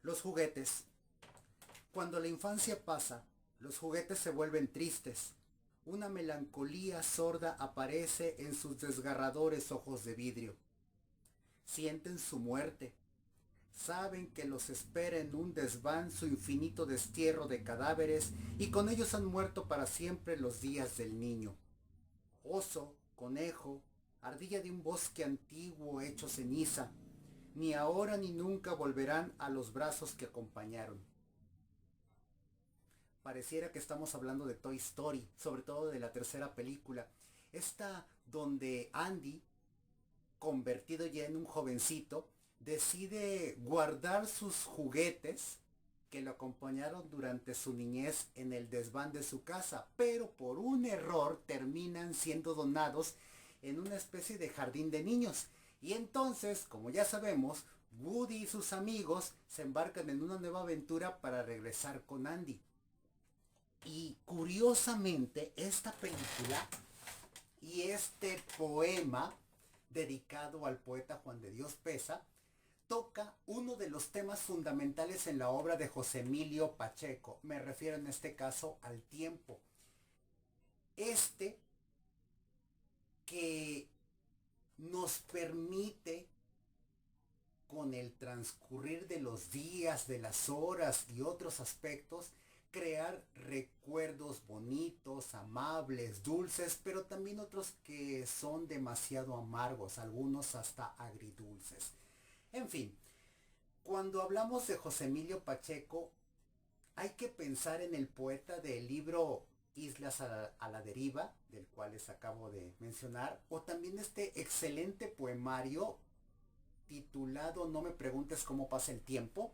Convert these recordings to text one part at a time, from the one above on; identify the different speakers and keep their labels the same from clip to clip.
Speaker 1: Los juguetes. Cuando la infancia pasa, los juguetes se vuelven tristes. Una melancolía sorda aparece en sus desgarradores ojos de vidrio. Sienten su muerte. Saben que los espera en un desván su infinito destierro de cadáveres y con ellos han muerto para siempre los días del niño. Oso, conejo, ardilla de un bosque antiguo hecho ceniza, ni ahora ni nunca volverán a los brazos que acompañaron. Pareciera que estamos hablando de Toy Story, sobre todo de la tercera película, esta donde Andy, convertido ya en un jovencito, decide guardar sus juguetes que lo acompañaron durante su niñez en el desván de su casa, pero por un error terminan siendo donados en una especie de jardín de niños. Y entonces, como ya sabemos, Woody y sus amigos se embarcan en una nueva aventura para regresar con Andy. Y curiosamente, esta película y este poema dedicado al poeta Juan de Dios Peza toca uno de los temas fundamentales en la obra de José Emilio Pacheco. Me refiero en este caso al tiempo. Este que nos permite, con el transcurrir de los días, de las horas y otros aspectos, crear recuerdos bonitos, amables, dulces, pero también otros que son demasiado amargos, algunos hasta agridulces. En fin, cuando hablamos de José Emilio Pacheco, hay que pensar en el poeta del libro Islas a la Deriva, del cual les acabo de mencionar, o también este excelente poemario titulado No me preguntes cómo pasa el tiempo,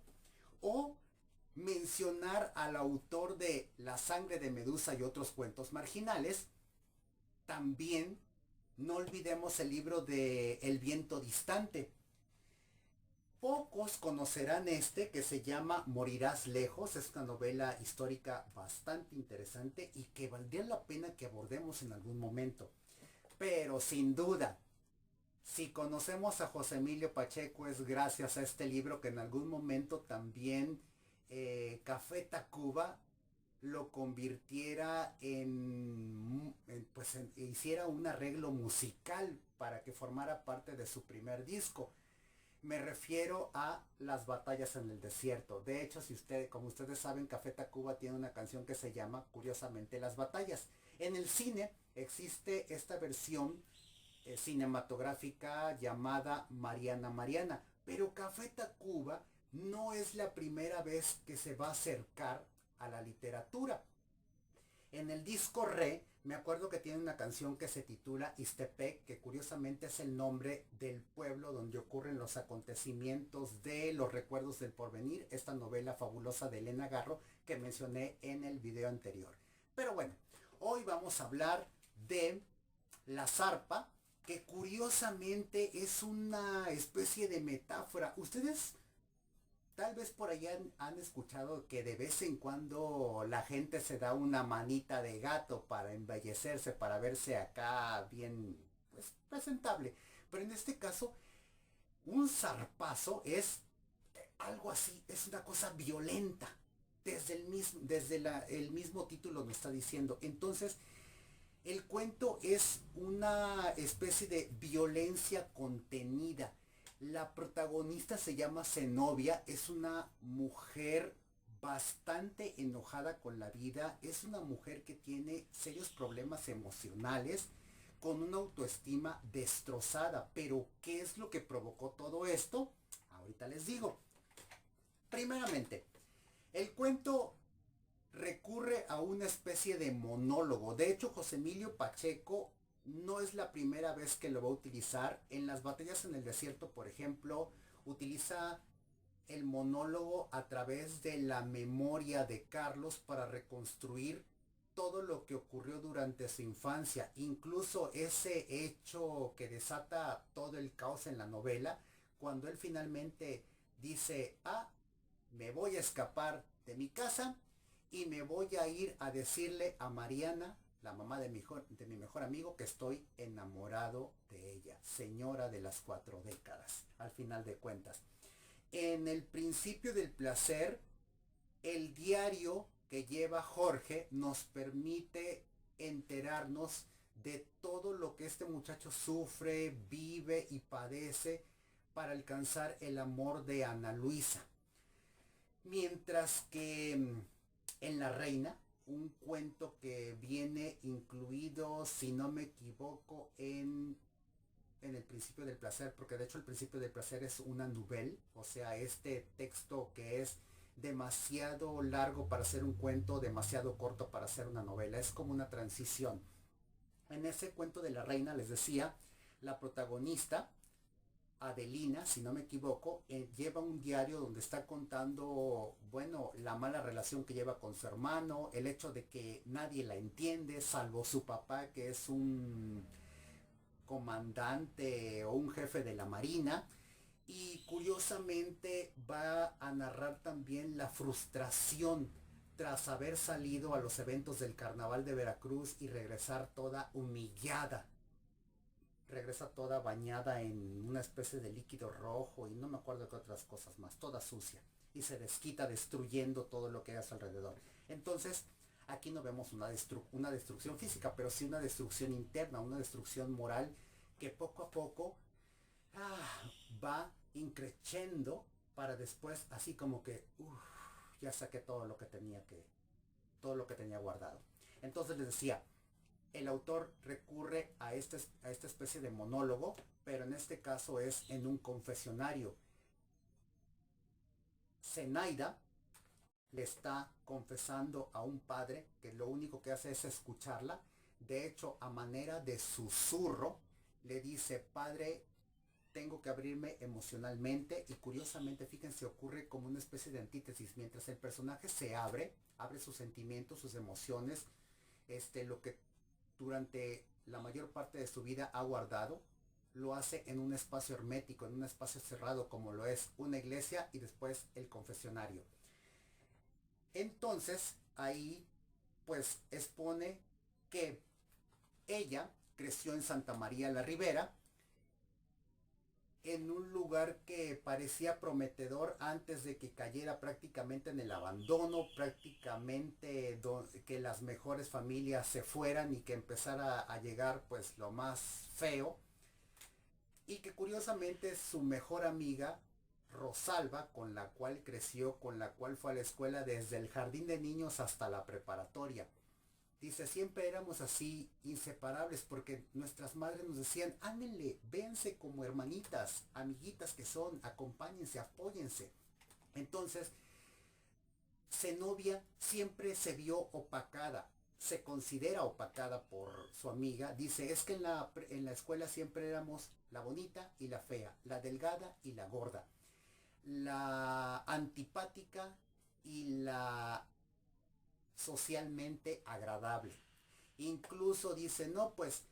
Speaker 1: o mencionar al autor de La sangre de Medusa y otros cuentos marginales. También no olvidemos el libro de El viento distante. Pocos conocerán este que se llama Morirás lejos. Es una novela histórica bastante interesante y que valdría la pena que abordemos en algún momento. Pero sin duda, si conocemos a José Emilio Pacheco es gracias a este libro que en algún momento también Café Tacuba lo convirtiera hiciera un arreglo musical para que formara parte de su primer disco. Me refiero a Las batallas en el desierto. De hecho, como ustedes saben, Café Tacuba tiene una canción que se llama, curiosamente, Las batallas. En el cine existe esta versión cinematográfica llamada Mariana Mariana, pero Café Tacuba no es la primera vez que se va a acercar a la literatura. En el disco Re, me acuerdo que tiene una canción que se titula Ixtepec, que curiosamente es el nombre del pueblo donde ocurren los acontecimientos de Los recuerdos del porvenir, esta novela fabulosa de Elena Garro que mencioné en el video anterior. Pero bueno, hoy vamos a hablar de La zarpa, que curiosamente es una especie de metáfora. Ustedes tal vez por allá han escuchado que de vez en cuando la gente se da una manita de gato para embellecerse, para verse acá bien, pues, presentable. Pero en este caso, un zarpazo es algo así, es una cosa violenta. El mismo título nos está diciendo. Entonces, el cuento es una especie de violencia contenida. La protagonista se llama Zenobia, es una mujer bastante enojada con la vida, es una mujer que tiene serios problemas emocionales, con una autoestima destrozada. Pero, ¿qué es lo que provocó todo esto? Ahorita les digo. Primeramente, el cuento recurre a una especie de monólogo. De hecho, José Emilio Pacheco no es la primera vez que lo va a utilizar. En Las batallas en el desierto, por ejemplo, utiliza el monólogo a través de la memoria de Carlos para reconstruir todo lo que ocurrió durante su infancia, incluso ese hecho que desata todo el caos en la novela, cuando él finalmente dice, me voy a escapar de mi casa y me voy a ir a decirle a Mariana, la mamá de mi mejor amigo, que estoy enamorado de ella, señora de las 4 décadas, al final de cuentas. En el principio del placer, el diario que lleva Jorge nos permite enterarnos de todo lo que este muchacho sufre, vive y padece para alcanzar el amor de Ana Luisa. Mientras que en La Reina, un cuento que viene incluido, si no me equivoco, en el principio del placer, porque de hecho el principio del placer es una novela, o sea, este texto que es demasiado largo para ser un cuento, demasiado corto para ser una novela, es como una transición. En ese cuento de La Reina, les decía, la protagonista, Adelina, si no me equivoco, lleva un diario donde está contando, bueno, la mala relación que lleva con su hermano, el hecho de que nadie la entiende, salvo su papá, que es un comandante o un jefe de la marina, y curiosamente va a narrar también la frustración tras haber salido a los eventos del Carnaval de Veracruz y regresar toda humillada. Regresa toda bañada en una especie de líquido rojo y no me acuerdo qué otras cosas más, toda sucia. Y se desquita destruyendo todo lo que hay a su alrededor. Entonces, aquí no vemos una destrucción física, pero sí una destrucción interna, una destrucción moral que poco a poco va increciendo para después así como que ya saqué todo lo que tenía guardado. Entonces les decía, el autor recurre a esta especie de monólogo, pero en este caso es en un confesionario. Zenaida le está confesando a un padre que lo único que hace es escucharla. De hecho, a manera de susurro, le dice: padre, tengo que abrirme emocionalmente. Y curiosamente, fíjense, ocurre como una especie de antítesis. Mientras el personaje se abre sus sentimientos, sus emociones, lo que durante la mayor parte de su vida ha guardado, lo hace en un espacio hermético, en un espacio cerrado como lo es una iglesia y después el confesionario. Entonces ahí pues expone que ella creció en Santa María la Ribera, en un lugar que parecía prometedor antes de que cayera prácticamente en el abandono, prácticamente que las mejores familias se fueran y que empezara a llegar pues lo más feo, y que curiosamente su mejor amiga Rosalba, con la cual creció, con la cual fue a la escuela desde el jardín de niños hasta la preparatoria. Dice, siempre éramos así, inseparables, porque nuestras madres nos decían, ándenle, véanse como hermanitas, amiguitas que son, acompáñense, apóyense. Entonces, Zenobia siempre se vio opacada, se considera opacada por su amiga. Dice, es que en la escuela siempre éramos la bonita y la fea, la delgada y la gorda, la antipática y la socialmente agradable. Incluso dice, no, pues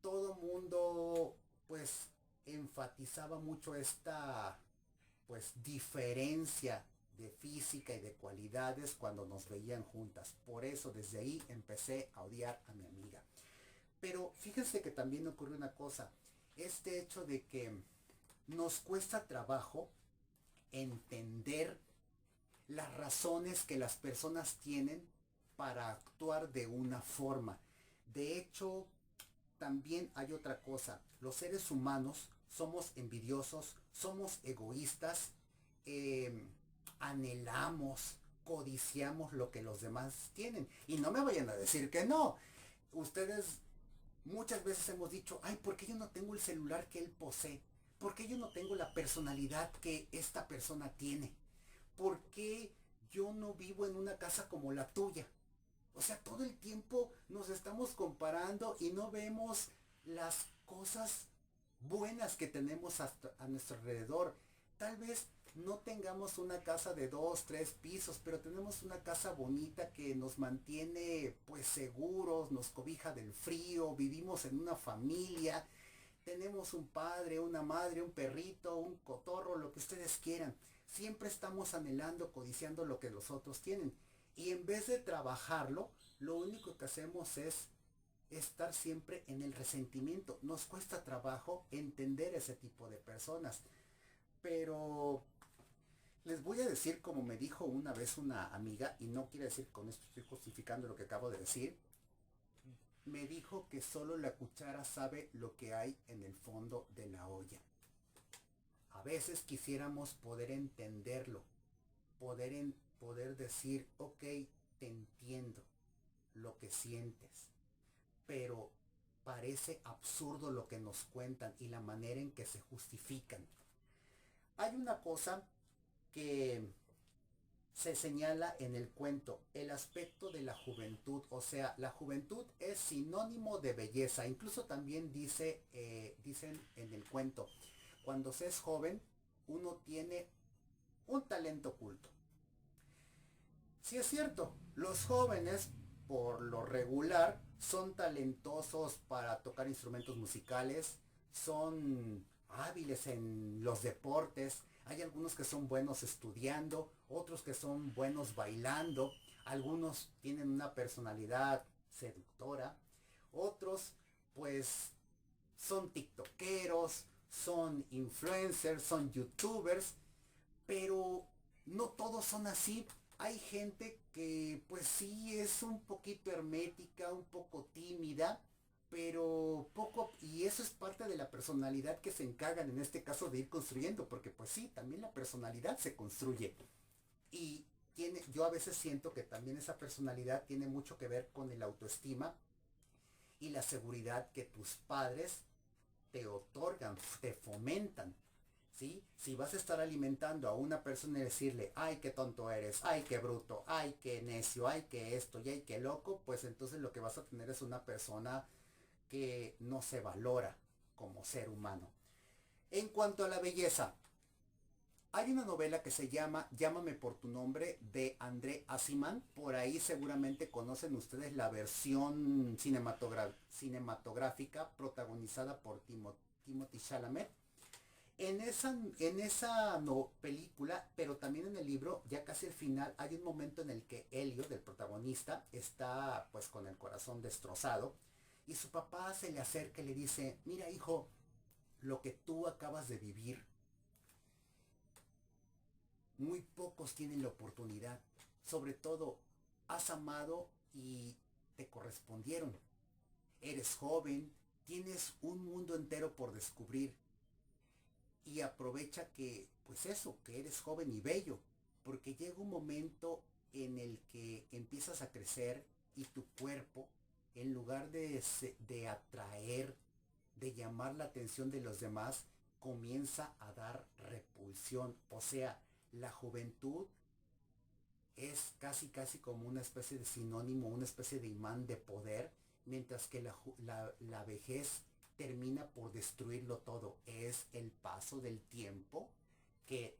Speaker 1: todo mundo pues enfatizaba mucho esta pues diferencia de física y de cualidades cuando nos veían juntas. Por eso desde ahí empecé a odiar a mi amiga. Pero fíjense que también ocurre una cosa, este hecho de que nos cuesta trabajo entender las razones que las personas tienen para actuar de una forma. De hecho, también hay otra cosa. Los seres humanos somos envidiosos, somos egoístas, anhelamos, codiciamos lo que los demás tienen. Y no me vayan a decir que no. Ustedes muchas veces hemos dicho, ay, ¿por qué yo no tengo el celular que él posee? ¿Por qué yo no tengo la personalidad que esta persona tiene? ¿Por qué yo no vivo en una casa como la tuya? O sea, todo el tiempo nos estamos comparando y no vemos las cosas buenas que tenemos a nuestro alrededor. Tal vez no tengamos una casa de 2, 3 pisos, pero tenemos una casa bonita que nos mantiene pues seguros, nos cobija del frío, vivimos en una familia, tenemos un padre, una madre, un perrito, un cotorro, lo que ustedes quieran. Siempre estamos anhelando, codiciando lo que los otros tienen. Y en vez de trabajarlo, lo único que hacemos es estar siempre en el resentimiento. Nos cuesta trabajo entender ese tipo de personas. Pero Les voy a decir como me dijo una vez una amiga, y no quiere decir con esto estoy justificando lo que acabo de decir, me dijo que solo la cuchara sabe lo que hay en el fondo de la olla. A veces quisiéramos poder entenderlo, poder decir, ok, te entiendo lo que sientes, pero parece absurdo lo que nos cuentan y la manera en que se justifican. Hay una cosa que se señala en el cuento, el aspecto de la juventud, o sea, la juventud es sinónimo de belleza, incluso también dicen en el cuento, cuando se es joven, uno tiene un talento oculto. Sí es cierto, los jóvenes, por lo regular, son talentosos para tocar instrumentos musicales, son hábiles en los deportes, hay algunos que son buenos estudiando, otros que son buenos bailando, algunos tienen una personalidad seductora, otros pues son tiktokeros, son influencers, son youtubers, pero no todos son así. Hay gente que pues sí es un poquito hermética, un poco tímida, pero poco, y eso es parte de la personalidad que se encargan en este caso de ir construyendo, porque pues sí, también la personalidad se construye. Y yo a veces siento que también esa personalidad tiene mucho que ver con el autoestima y la seguridad que tus padres te otorgan, te fomentan. ¿Sí? Si vas a estar alimentando a una persona y decirle, ay, qué tonto eres, ay, qué bruto, ay, qué necio, ay, qué esto y ay, qué loco, pues entonces lo que vas a tener es una persona que no se valora como ser humano. En cuanto a la belleza, hay una novela que se llama Llámame por tu nombre de André Aciman. Por ahí seguramente conocen ustedes la versión cinematográfica protagonizada por Timothy Chalamet. En esa película, pero también en el libro, ya casi al final, hay un momento en el que Elliot, el protagonista, está pues con el corazón destrozado y su papá se le acerca y le dice, mira hijo, lo que tú acabas de vivir, muy pocos tienen la oportunidad. Sobre todo, has amado y te correspondieron. Eres joven, tienes un mundo entero por descubrir y aprovecha que, pues eso, que eres joven y bello, porque llega un momento en el que empiezas a crecer y tu cuerpo, en lugar de atraer, de llamar la atención de los demás, comienza a dar repulsión. O sea, la juventud es casi casi como una especie de sinónimo, una especie de imán de poder, mientras que la vejez termina por destruirlo todo. Es el paso del tiempo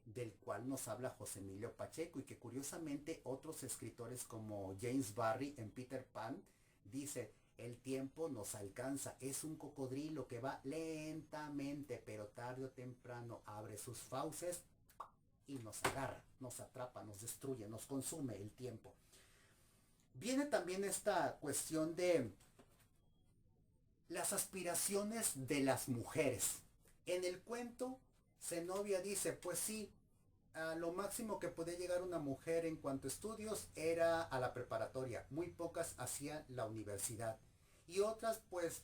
Speaker 1: del cual nos habla José Emilio Pacheco y que curiosamente otros escritores como James Barrie en Peter Pan dice, el tiempo nos alcanza, es un cocodrilo que va lentamente, pero tarde o temprano abre sus fauces y nos agarra, nos atrapa, nos destruye, nos consume el tiempo. Viene también esta cuestión de las aspiraciones de las mujeres. En el cuento, Zenobia dice, pues sí, a lo máximo que podía llegar una mujer en cuanto a estudios era a la preparatoria. Muy pocas hacían la universidad. Y otras pues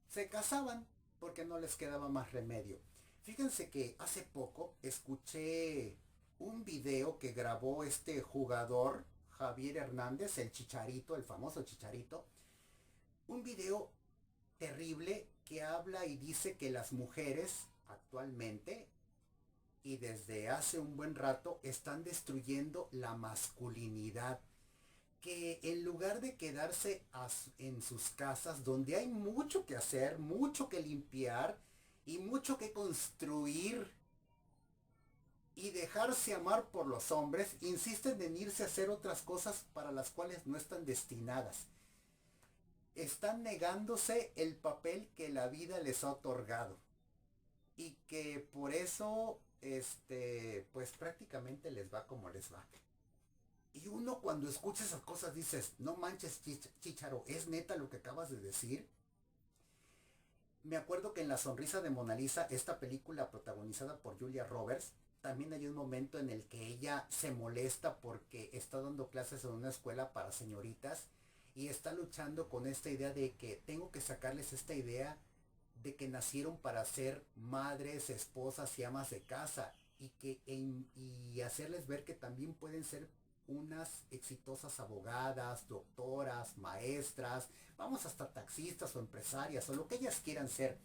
Speaker 1: se casaban porque no les quedaba más remedio. Fíjense que hace poco escuché un video que grabó este jugador, Javier Hernández, el Chicharito, el famoso Chicharito. Un video terrible que habla y dice que las mujeres actualmente y desde hace un buen rato están destruyendo la masculinidad, que en lugar de quedarse en sus casas donde hay mucho que hacer, mucho que limpiar y mucho que construir y dejarse amar por los hombres, insisten en irse a hacer otras cosas para las cuales no están destinadas. Están negándose el papel que la vida les ha otorgado y que por eso pues prácticamente les va como les va. Y uno cuando escucha esas cosas dices, no manches Chícharo, ¿es neta lo que acabas de decir? Me acuerdo que en La sonrisa de Mona Lisa, esta película protagonizada por Julia Roberts, también hay un momento en el que ella se molesta porque está dando clases en una escuela para señoritas y está luchando con esta idea de que tengo que sacarles esta idea de que nacieron para ser madres, esposas y amas de casa y hacerles ver que también pueden ser unas exitosas abogadas, doctoras, maestras, vamos hasta taxistas o empresarias o lo que ellas quieran ser.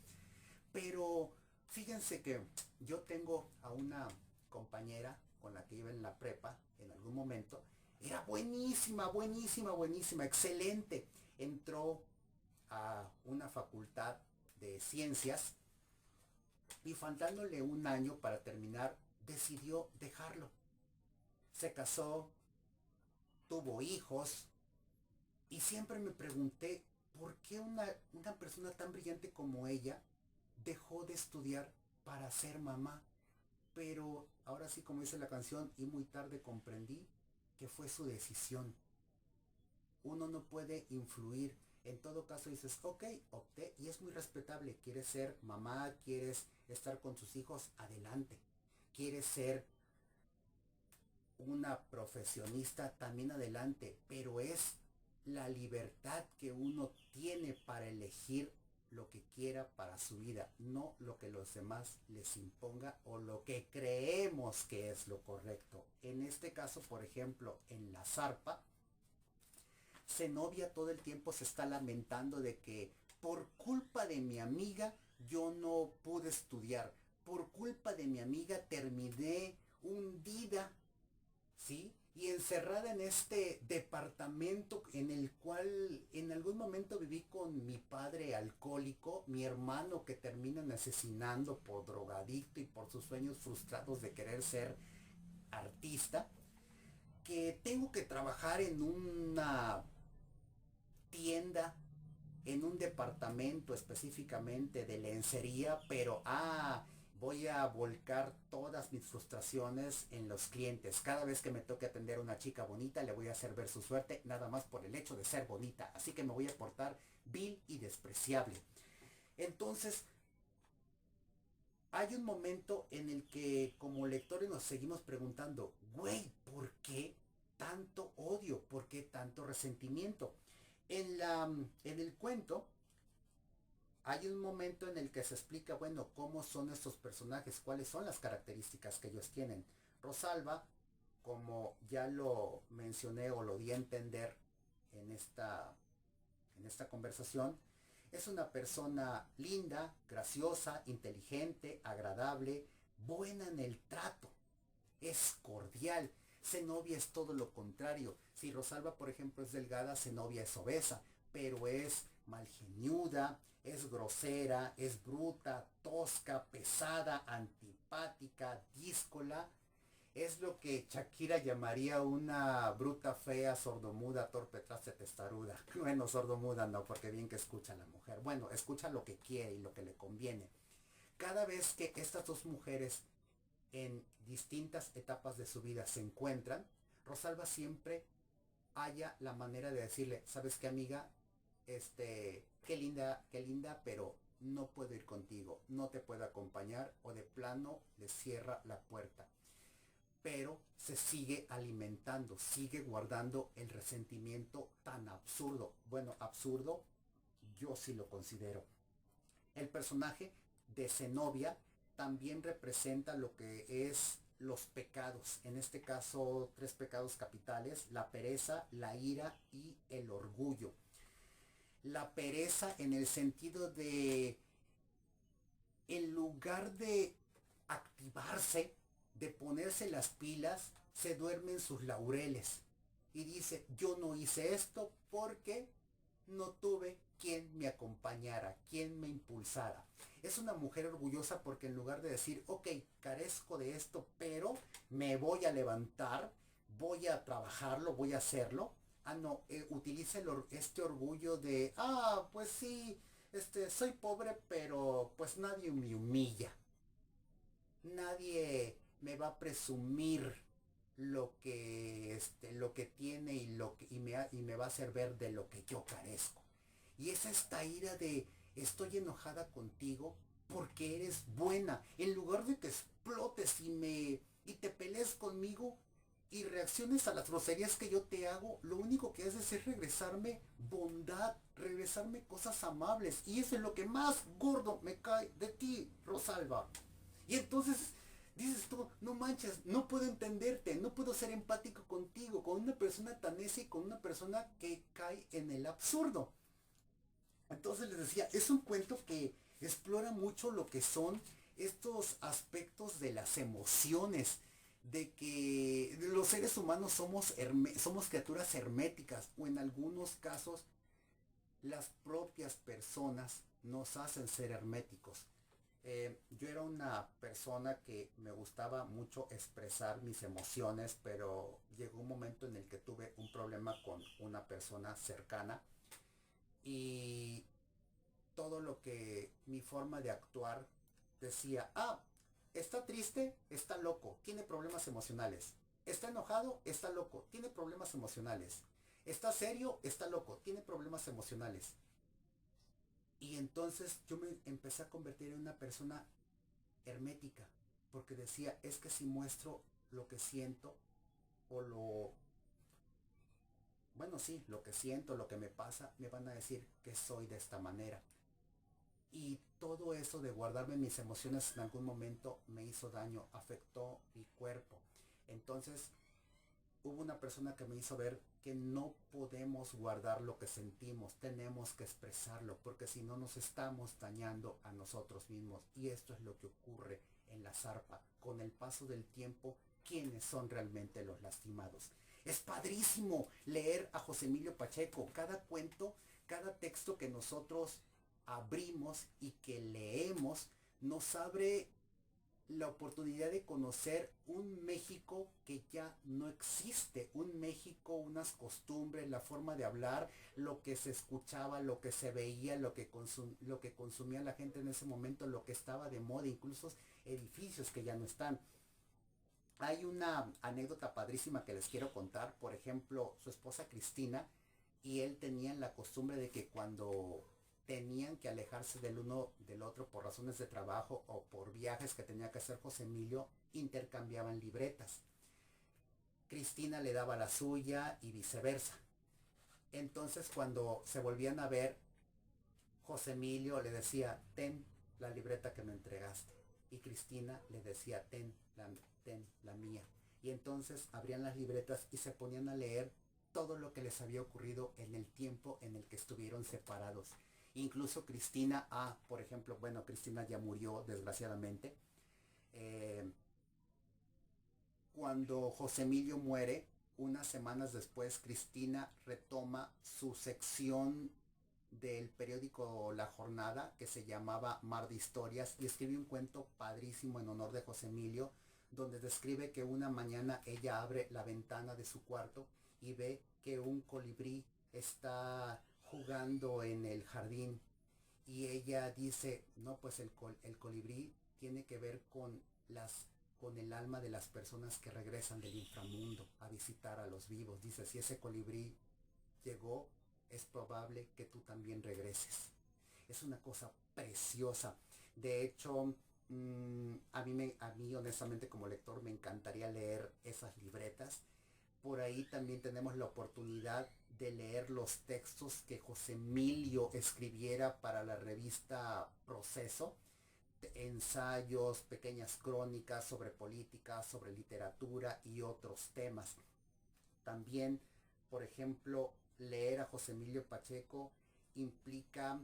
Speaker 1: Pero fíjense que yo tengo a una compañera con la que iba en la prepa en algún momento. Era buenísima, buenísima, buenísima, excelente. Entró a una facultad de ciencias y faltándole un año para terminar, decidió dejarlo. Se casó, tuvo hijos y siempre me pregunté por qué una persona tan brillante como ella dejó de estudiar para ser mamá. Pero ahora sí, como dice la canción, y muy tarde comprendí que fue su decisión. Uno no puede influir. En todo caso dices, ok, opté y es muy respetable. Quieres ser mamá, quieres estar con tus hijos, adelante. Quieres ser una profesionista, también adelante. Pero es la libertad que uno tiene para elegir lo que quiera para su vida, no lo que los demás les imponga o lo que creemos que es lo correcto. En este caso, por ejemplo, en la zarpa, Zenobia todo el tiempo se está lamentando de que por culpa de mi amiga yo no pude estudiar, por culpa de mi amiga terminé hundida, ¿sí? Y encerrada en este departamento en el cual en algún momento viví con mi padre alcohólico, mi hermano que terminan asesinando por drogadicto y por sus sueños frustrados de querer ser artista, que tengo que trabajar en una tienda, en un departamento específicamente de lencería, pero voy a volcar todas mis frustraciones en los clientes. Cada vez que me toque atender a una chica bonita, le voy a hacer ver su suerte, nada más por el hecho de ser bonita. Así que me voy a portar vil y despreciable. Entonces, hay un momento en el que como lectores nos seguimos preguntando, güey, ¿por qué tanto odio? ¿Por qué tanto resentimiento? En el cuento hay un momento en el que se explica, bueno, cómo son estos personajes, cuáles son las características que ellos tienen. Rosalba, como ya lo mencioné o lo di a entender en esta conversación, es una persona linda, graciosa, inteligente, agradable, buena en el trato, es cordial. Zenobia es todo lo contrario. Si Rosalba, por ejemplo, es delgada, Zenobia es obesa, pero es malgeniuda, es grosera, es bruta, tosca, pesada, antipática, díscola. Es lo que Shakira llamaría una bruta fea, sordomuda, torpe, traste, testaruda. Bueno, sordomuda no, porque bien que escucha a la mujer. Bueno, escucha lo que quiere y lo que le conviene. Cada vez que estas dos mujeres en distintas etapas de su vida se encuentran, Rosalba siempre haya la manera de decirle, ¿sabes qué, amiga? Qué linda, pero no puedo ir contigo, no te puedo acompañar, o de plano le cierra la puerta. Pero se sigue alimentando, sigue guardando el resentimiento tan absurdo. Bueno, absurdo, yo sí lo considero. El personaje de Zenobia también representa lo que es los pecados, en este caso tres pecados capitales: la pereza, la ira y el orgullo. La pereza en el sentido de, en lugar de activarse, de ponerse las pilas, se duerme en sus laureles y dice, yo no hice esto porque no tuve quien me acompañara, quien me impulsara. Es una mujer orgullosa porque en lugar de decir, ok, carezco de esto, pero me voy a levantar, voy a trabajarlo, voy a hacerlo. No, utiliza este orgullo de, pues sí, soy pobre, pero pues nadie me humilla. Nadie me va a presumir lo que tiene y me va a hacer ver de lo que yo carezco. Y es esta ira de estoy enojada contigo porque eres buena. En lugar de que explotes y pelees conmigo y reacciones a las groserías que yo te hago, lo único que haces es regresarme bondad, regresarme cosas amables. Y eso es lo que más gordo me cae de ti, Rosalba. Y entonces dices tú, no manches, no puedo entenderte, no puedo ser empático contigo, con una persona tan necia y con una persona que cae en el absurdo. Entonces les decía, es un cuento que explora mucho lo que son estos aspectos de las emociones, de que los seres humanos somos criaturas herméticas, o en algunos casos las propias personas nos hacen ser herméticos. Yo era una persona que me gustaba mucho expresar mis emociones, pero llegó un momento en el que tuve un problema con una persona cercana y todo lo que mi forma de actuar decía, está triste, está loco, tiene problemas emocionales. Está enojado, está loco, tiene problemas emocionales. Está serio, está loco, tiene problemas emocionales. Y entonces yo me empecé a convertir en una persona hermética, porque decía, es que si muestro lo que siento, o bueno, sí, lo que siento, lo que me pasa, me van a decir que soy de esta manera. Y todo eso de guardarme mis emociones en algún momento me hizo daño, afectó mi cuerpo. Entonces hubo una persona que me hizo ver que no podemos guardar lo que sentimos, tenemos que expresarlo, porque si no nos estamos dañando a nosotros mismos. Y esto es lo que ocurre en la zarpa. Con el paso del tiempo, ¿quiénes son realmente los lastimados? Es padrísimo leer a José Emilio Pacheco. Cada cuento, cada texto que nosotros abrimos y que leemos, nos abre la oportunidad de conocer un México que ya no existe, un México, unas costumbres, la forma de hablar, lo que se escuchaba, lo que se veía, lo que consumía la gente en ese momento, lo que estaba de moda, incluso edificios que ya no están. Hay una anécdota padrísima que les quiero contar. Por ejemplo, su esposa Cristina y él tenían la costumbre de que cuando tenían que alejarse del uno del otro por razones de trabajo o por viajes que tenía que hacer José Emilio, intercambiaban libretas. Cristina le daba la suya y viceversa. Entonces cuando se volvían a ver, José Emilio le decía, ten la libreta que me entregaste. Y Cristina le decía, ten la mía. Y entonces abrían las libretas y se ponían a leer todo lo que les había ocurrido en el tiempo en el que estuvieron separados. Incluso Cristina, por ejemplo, bueno, Cristina ya murió desgraciadamente. Eh, Cuando José Emilio muere, unas semanas después, Cristina retoma su sección del periódico La Jornada, que se llamaba Mar de Historias, y escribe un cuento padrísimo en honor de José Emilio, donde describe que una mañana ella abre la ventana de su cuarto y ve que un colibrí está jugando en el jardín. Y ella dice, no, pues el colibrí tiene que ver con el alma de las personas que regresan del inframundo a visitar a los vivos. Dice, si ese colibrí llegó, es probable que tú también regreses. Es una cosa preciosa. De hecho, a mí honestamente como lector me encantaría leer esas libretas. Por ahí también tenemos la oportunidad de leer los textos que José Emilio escribiera para la revista Proceso, ensayos, pequeñas crónicas sobre política, sobre literatura y otros temas. También, por ejemplo, leer a José Emilio Pacheco implica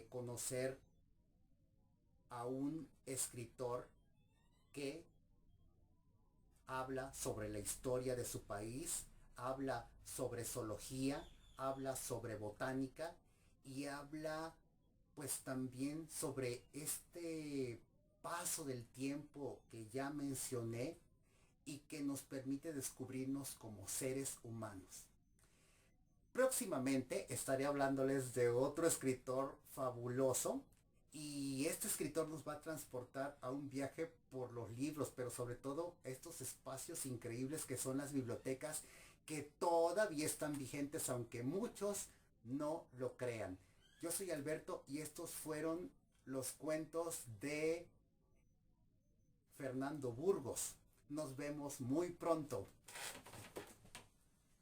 Speaker 1: conocer a un escritor que habla sobre la historia de su país, habla sobre zoología, habla sobre botánica y habla pues también sobre este paso del tiempo que ya mencioné y que nos permite descubrirnos como seres humanos. Próximamente estaré hablándoles de otro escritor fabuloso y este escritor nos va a transportar a un viaje por los libros, pero sobre todo estos espacios increíbles que son las bibliotecas que todavía están vigentes aunque muchos no lo crean. Yo soy Alberto y estos fueron los cuentos de Fernando Burgos. Nos vemos muy pronto.